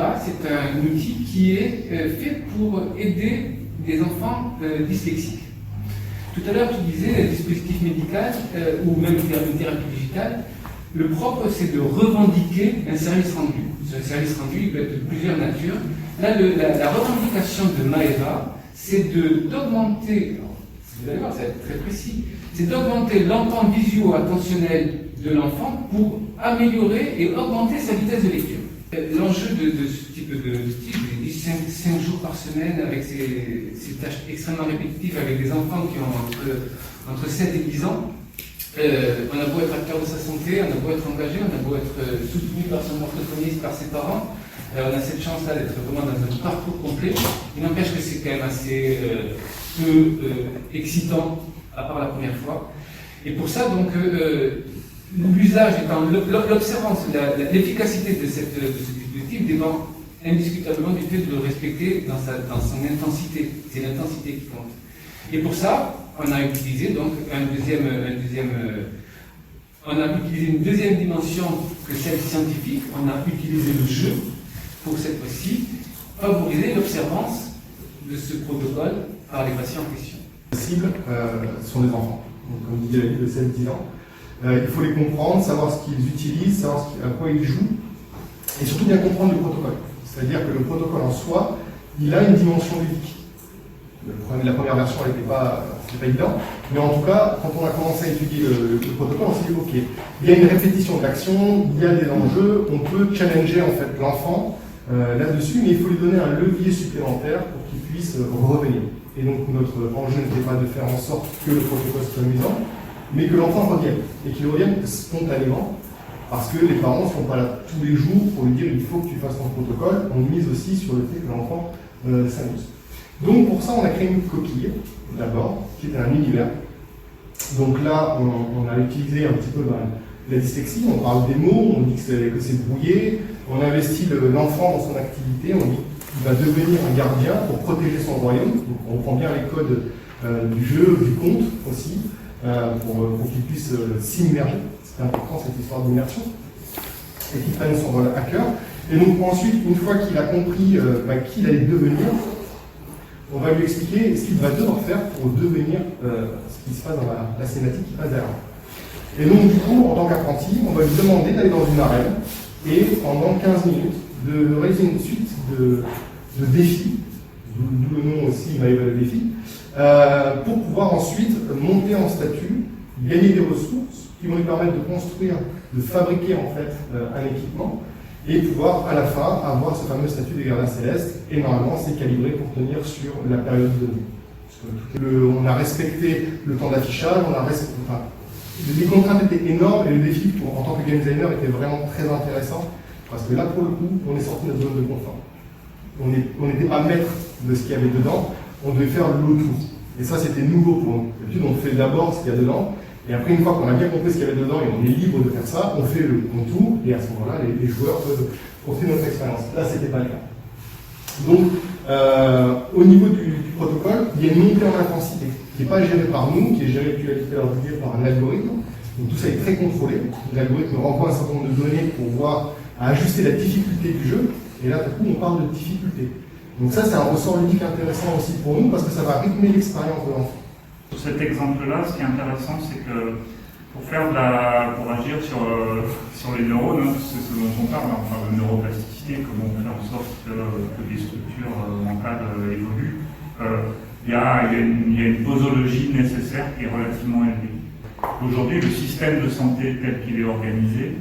Maeva, c'est un outil qui est fait pour aider des enfants dyslexiques. Tout à l'heure, tu disais dispositif médical ou même une thérapie digitale. Le propre, c'est de revendiquer un service rendu. Ce service rendu, il peut être de plusieurs natures. Là, la revendication de Maeva, c'est d'augmenter, vous allez voir, ça va être très précis, c'est d'augmenter l'entente visuo-attentionnelle de l'enfant pour améliorer et augmenter sa vitesse de lecture. L'enjeu de ce type d'outil, je l'ai dit, 5 jours par semaine avec ces tâches extrêmement répétitives avec des enfants qui ont entre 7 et 10 ans. On a beau être acteur de sa santé, on a beau être engagé, on a beau être soutenu par son orthophoniste, par ses parents. On a cette chance-là d'être vraiment dans un parcours complet. Il n'empêche que c'est quand même assez peu excitant, à part la première fois. Et pour ça, donc, l'usage étant l'observance, l'efficacité de cet dispositif dépend indiscutablement du fait de le respecter dans son intensité. C'est l'intensité qui compte. Et pour ça, on a utilisé donc on a utilisé une deuxième dimension que celle scientifique. On a utilisé le jeu pour cette fois-ci favoriser l'observance de ce protocole par les patients en question. Les cibles sont des enfants. Donc, comme dit la vie de 7-10 ans. Il faut les comprendre, savoir ce qu'ils utilisent, savoir à quoi ils jouent, et surtout bien comprendre le protocole. C'est-à-dire que le protocole en soi, il a une dimension ludique. La première version, elle n'était pas évident, mais en tout cas, quand on a commencé à étudier le protocole, on s'est dit, ok, il y a une répétition de l'action, il y a des enjeux, on peut challenger en fait l'enfant là-dessus, mais il faut lui donner un levier supplémentaire pour qu'il puisse revenir. Et donc notre enjeu n'était pas de faire en sorte que le protocole soit amusant, mais que l'enfant revienne, et qu'il revienne spontanément, parce que les parents ne sont pas là tous les jours pour lui dire il faut que tu fasses ton protocole. On mise aussi sur le fait que l'enfant s'amuse. Donc pour ça, on a créé une coquille, d'abord, qui était un univers. Donc là, on a utilisé un petit peu la dyslexie, on parle des mots, on dit que c'est brouillé, on investit l'enfant dans son activité, on dit qu'il va devenir un gardien pour protéger son royaume. Donc on prend bien les codes du jeu, du conte aussi, pour qu'il puisse s'immerger. C'est important cette histoire d'immersion, et qu'il prenne son rôle à cœur. Et donc ensuite, une fois qu'il a compris qui il allait devenir, on va lui expliquer ce qu'il va devoir faire pour devenir ce qui se passe dans la cinématique qui passe derrière. Et donc du coup, en tant qu'apprenti, on va lui demander d'aller dans une arène et pendant 15 minutes de réaliser une suite de défis, d'où le nom aussi Maeva le défi, pour pouvoir ensuite monter en statut, gagner des ressources qui vont lui permettre de construire, de fabriquer en fait un équipement, et pouvoir à la fin avoir ce fameux statut de gardien céleste, et normalement c'est calibré pour tenir sur la période donnée. On a respecté le temps d'affichage, les contraintes étaient énormes, et le défi en tant que game designer était vraiment très intéressant, parce que là pour le coup, on est sorti de notre zone de confort. On n'était pas maître de ce qu'il y avait dedans, on devait faire l'autour. Et ça c'était nouveau pour nous. D'habitude on fait d'abord ce qu'il y a dedans, et après, une fois qu'on a bien compris ce qu'il y avait dedans et on est libre de faire ça, on fait le contour, et à ce moment-là, les joueurs peuvent profiter de notre expérience. Là, ce n'était pas le cas. Donc, au niveau du protocole, il y a une montée en intensité qui n'est pas gérée par nous, qui est gérée, tu l'as dit tout à l'heure, par un algorithme. Donc tout ça est très contrôlé. L'algorithme renvoie un certain nombre de données pour voir, à ajuster la difficulté du jeu. Et là, du coup, on parle de difficulté. Donc ça, c'est un ressort ludique intéressant aussi pour nous, parce que ça va rythmer l'expérience de l'enfant. Sur cet exemple-là, ce qui est intéressant, c'est que pour agir sur les neurones, c'est ce dont on parle, on parle de neuroplasticité, comment on fait en sorte que les structures mentales évoluent, il y a une posologie nécessaire qui est relativement élevée. Aujourd'hui, le système de santé tel qu'il est organisé,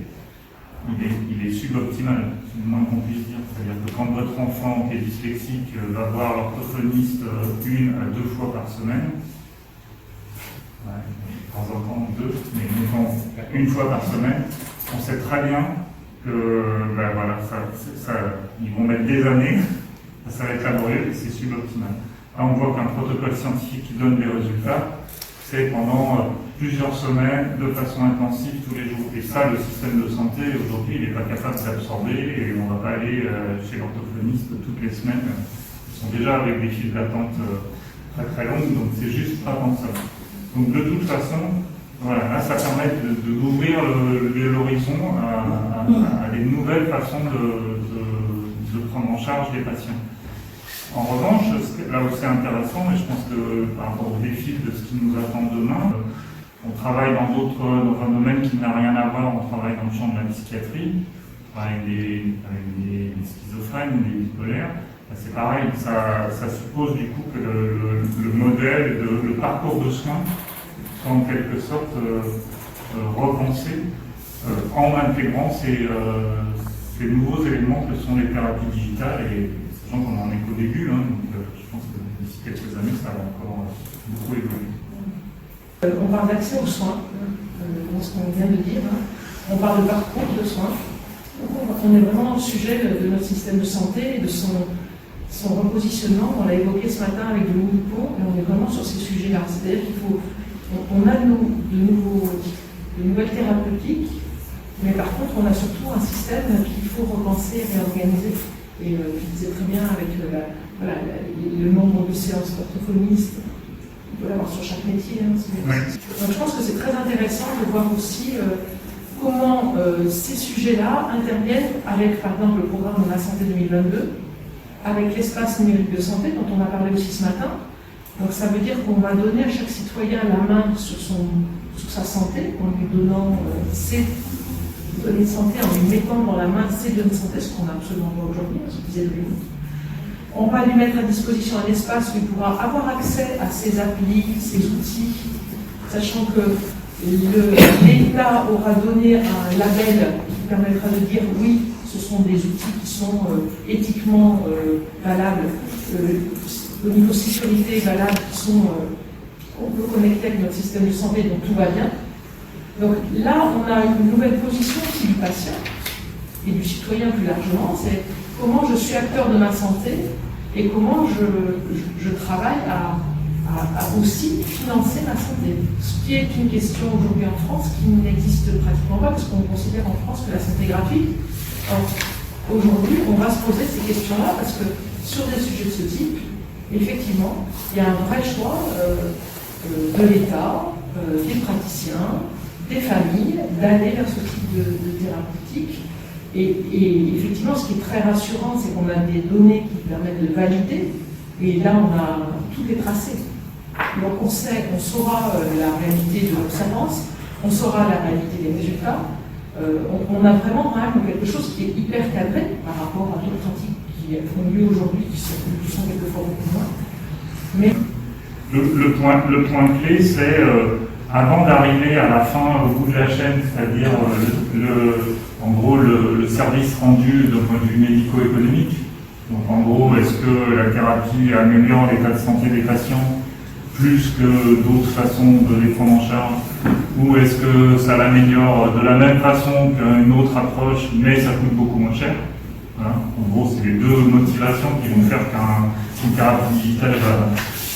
il est suboptimal, c'est le moins qu'on puisse dire. C'est-à-dire que quand votre enfant qui est dyslexique va voir l'orthophoniste 1 à 2 fois par semaine, de temps en temps 2, mais mettons 1 fois par semaine, on sait très bien que ils vont mettre des années, ça va être laborieux et c'est suboptimal. Là, on voit qu'un protocole scientifique qui donne des résultats, c'est pendant plusieurs semaines, de façon intensive, tous les jours. Et ça, le système de santé, aujourd'hui, il n'est pas capable d'absorber et on ne va pas aller chez l'orthophoniste toutes les semaines. Ils sont déjà avec des files d'attente très très longues, donc c'est juste pas pensable. Donc de toute façon, voilà, là ça permet d'ouvrir l'horizon à des nouvelles façons de prendre charge des patients. En revanche, là où c'est intéressant, et je pense que par rapport au défi de ce qui nous attend demain, on travaille dans un domaine qui n'a rien à voir, on travaille dans le champ de la psychiatrie, avec des schizophrènes ou des bipolaires. C'est pareil, ça suppose du coup que le modèle, le parcours de soins soit en quelque sorte repensé en intégrant ces nouveaux éléments que sont les thérapies digitales, et sachant qu'on en est qu'au début, hein, donc je pense que d'ici quelques années ça va encore beaucoup évoluer. On parle d'accès aux soins, dans ce qu'on vient de dire. On parle de parcours de soins. On est vraiment au sujet de notre système de santé et de son repositionnement. On l'a évoqué ce matin avec Dominique Pont, et on est vraiment sur ces sujets-là. C'est-à-dire qu'on a de nouvelles thérapeutiques, mais par contre, on a surtout un système qu'il faut repenser et réorganiser. Et je disais très bien avec le nombre de séances orthophonistes. On peut l'avoir sur chaque métier. Hein, donc je pense que c'est très intéressant de voir aussi comment ces sujets-là interviennent avec, par exemple, le programme de la santé 2022, avec l'espace numérique de santé dont on a parlé aussi ce matin. Donc ça veut dire qu'on va donner à chaque citoyen la main sur sa santé, en lui donnant ses données de santé, en lui mettant dans la main ses données de santé, ce qu'on n'a absolument pas aujourd'hui, ce que disait Dominique. On va lui mettre à disposition un espace où il pourra avoir accès à ses applis, ses outils, sachant que l'État aura donné un label qui permettra de dire oui, ce sont des outils qui sont éthiquement valables, au niveau sécurité valables, on peut connecter avec notre système de santé, donc tout va bien. Donc là, on a une nouvelle position aussi du patient et du citoyen plus largement, c'est comment je suis acteur de ma santé et comment je travaille à aussi financer ma santé. Ce qui est une question aujourd'hui en France qui n'existe pratiquement pas, parce qu'on considère en France que la santé est gratuite. Or, aujourd'hui, on va se poser ces questions-là parce que sur des sujets de ce type, effectivement, il y a un vrai choix de l'État, des praticiens, des familles, d'aller vers ce type de thérapeutique. Et effectivement, ce qui est très rassurant, c'est qu'on a des données qui permettent de valider, et là, tout est tracé. Donc on saura la réalité de l'observance, on saura la réalité des résultats. On a vraiment quand même quelque chose qui est hyper cadré par rapport à d'autres pratiques qui font lieu aujourd'hui, qui sont quelquefois beaucoup moins. Mais le point clé, c'est avant d'arriver à la fin, au bout de la chaîne, c'est-à-dire en gros le service rendu d'un point de vue médico-économique. Donc en gros, est-ce que la thérapie améliore l'état de santé des patients plus que d'autres façons de les prendre en charge, ou est-ce que ça l'améliore de la même façon qu'une autre approche, mais ça coûte beaucoup moins cher? Voilà. En gros, c'est les deux motivations qui vont faire qu'une thérapie digitale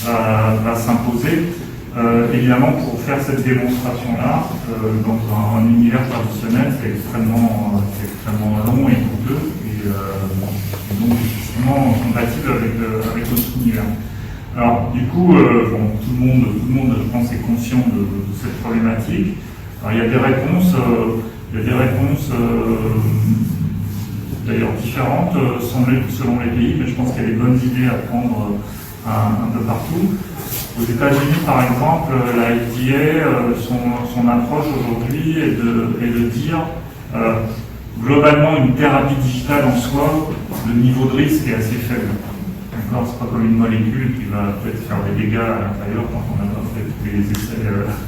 va s'imposer. Évidemment, pour faire cette démonstration-là, dans un univers traditionnel, c'est extrêmement long et coûteux, et donc difficilement compatible avec notre univers. Alors, du coup, tout le monde, je pense, est conscient de cette problématique. Alors, il y a des réponses, d'ailleurs différentes selon les pays, mais je pense qu'il y a des bonnes idées à prendre un peu partout. Aux États-Unis, par exemple, la FDA, son approche aujourd'hui est de dire globalement une thérapie digitale en soi, le niveau de risque est assez faible. D'accord, c'est pas comme une molécule qui va peut-être faire des dégâts à l'intérieur quand on n'a pas fait tous les essais.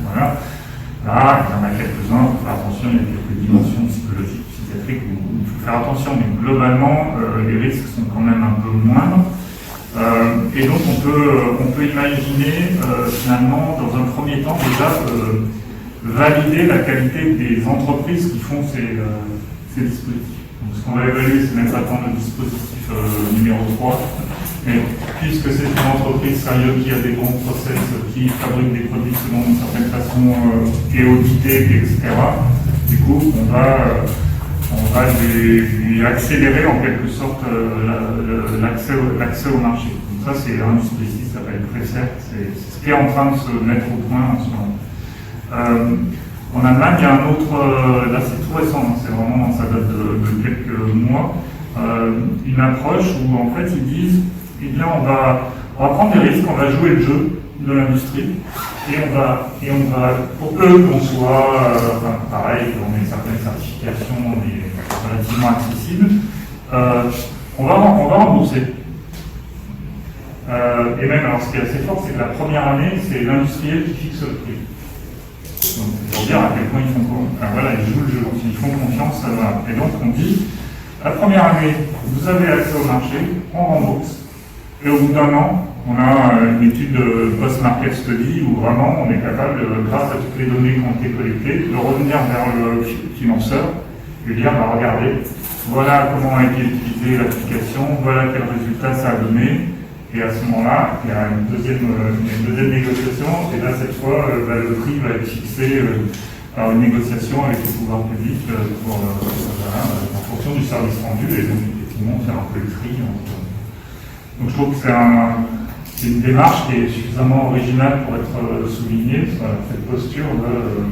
Voilà. Là, il y en a quelques-uns, il faut faire attention, il y a quelques dimensions psychologiques, psychiatriques où il faut faire attention, mais globalement, les risques sont quand même un peu moindres. Et donc on peut imaginer finalement dans un premier temps déjà valider la qualité des entreprises qui font ces dispositifs. Donc ce qu'on va évaluer, c'est même pas tant le dispositif numéro 3, mais puisque c'est une entreprise sérieuse qui a des bons process, qui fabrique des produits selon une certaine façon, qui est auditée, etc. Du coup, on va lui accélérer en quelque sorte l'accès au marché. Donc ça, c'est un dispositif qui s'appelle Precept, c'est ce qui est en train de se mettre au point en ce moment. En Allemagne, il y a un autre, là c'est tout récent, c'est vraiment, ça date de quelques mois, une approche où en fait ils disent eh bien on va prendre des risques, on va jouer le jeu de l'industrie et on va pour peu qu'on soit pareil, on ait certaines certifications, on est relativement accessible, on va rembourser. Et même, alors ce qui est assez fort, c'est que la première année, c'est l'industriel qui fixe le prix. Donc, pour dire à quel point ils font voilà, ils jouent le jeu, ils font confiance. Voilà. Et donc, on dit, la première année, vous avez accès au marché, on rembourse. Et au bout d'un an, on a une étude de post-market study où vraiment on est capable, grâce à toutes les données qui ont été collectées, de revenir vers le financeur et lui dire, bah, regardez, voilà comment a été utilisée l'application, voilà quel résultat ça a donné. Et à ce moment-là, il y a une deuxième négociation, et là, cette fois, le prix va être fixé par une négociation avec le pouvoir public en fonction du service rendu, et donc, effectivement, faire un peu le tri. Donc, je trouve que c'est une démarche qui est suffisamment originale pour être soulignée, cette posture de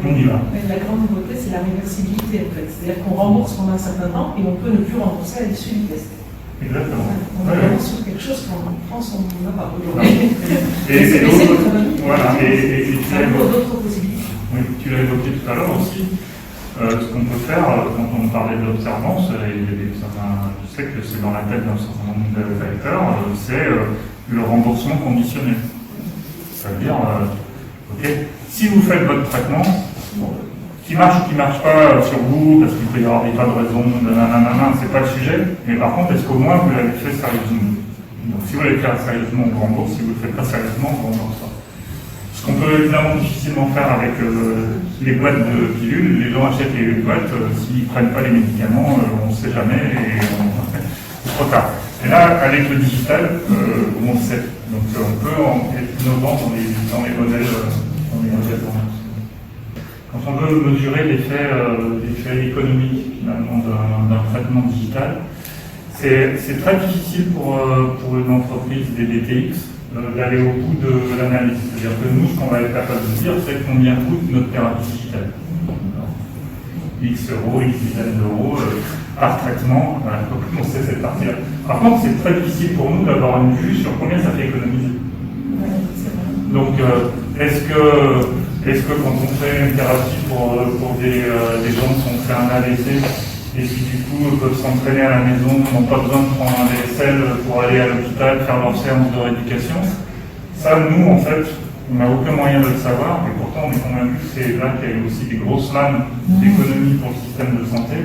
on y va. La grande nouveauté, c'est la réversibilité, en fait. C'est-à-dire qu'on rembourse pendant un certain temps, et on peut ne plus rembourser à l'issue du test. Exactement. On est vraiment sur quelque chose qu'en France, on n'a pas aujourd'hui. Et c'est l'économie. Voilà, et ça ouvre d'autres possibilités. Oui, tu l'as évoqué tout à l'heure aussi. Ce qu'on peut faire, quand on parlait de l'observance, je sais que c'est dans la tête d'un certain nombre d'acteurs, c'est le remboursement conditionné. C'est-à-dire, ok, si vous faites votre traitement, qui marche ou qui ne marche pas sur vous, parce qu'il peut y avoir des tas de raisons, c'est pas le sujet, mais par contre, est-ce qu'au moins vous l'avez fait sérieusement? Donc si vous l'avez fait sérieusement, on vous rembourse, si vous ne le faites pas sérieusement, on vous rembourse pas. Ce qu'on peut évidemment difficilement faire avec les boîtes de pilules, les gens achètent les boîtes, s'ils ne prennent pas les médicaments, on ne sait jamais, et c'est trop tard. Et là, avec le digital, on le sait. Donc on peut être innovant dans les modèles Quand on veut mesurer l'effet économique finalement d'un traitement digital, c'est très difficile pour une entreprise des DTX d'aller au bout de l'analyse. C'est-à-dire que nous, ce qu'on va être capable de dire, c'est combien coûte notre thérapie digitale. X euros, X dizaines d'euros par traitement, voilà, on sait cette partie-là. Par contre, c'est très difficile pour nous d'avoir une vue sur combien ça fait économiser. Donc, est-ce que quand on fait une thérapie pour des gens qui ont fait un AVC et qui du coup peuvent s'entraîner à la maison, n'ont pas besoin de prendre un DSL pour aller à l'hôpital, faire leur séance de rééducation, ça nous en fait, on n'a aucun moyen de le savoir, et pourtant on est convaincu que c'est là qu'il y a aussi des grosses mannes d'économie pour le système de santé.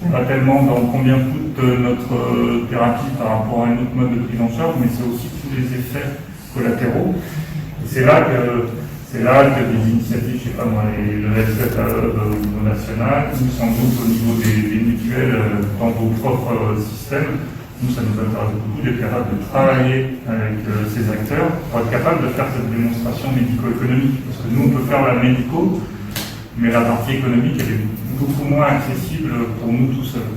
C'est pas tellement dans combien coûte notre thérapie par rapport à un autre mode de prise en charge, mais c'est aussi tous les effets collatéraux. Et c'est là que des initiatives, je ne sais pas moi, le F7 au niveau national, ou sans doute au niveau des mutuelles dans vos propres systèmes, nous ça nous intéresse beaucoup d'être capable de travailler avec ces acteurs pour être capable de faire cette démonstration médico-économique. Parce que nous on peut faire la médico, mais la partie économique elle est beaucoup moins accessible pour nous tout seuls.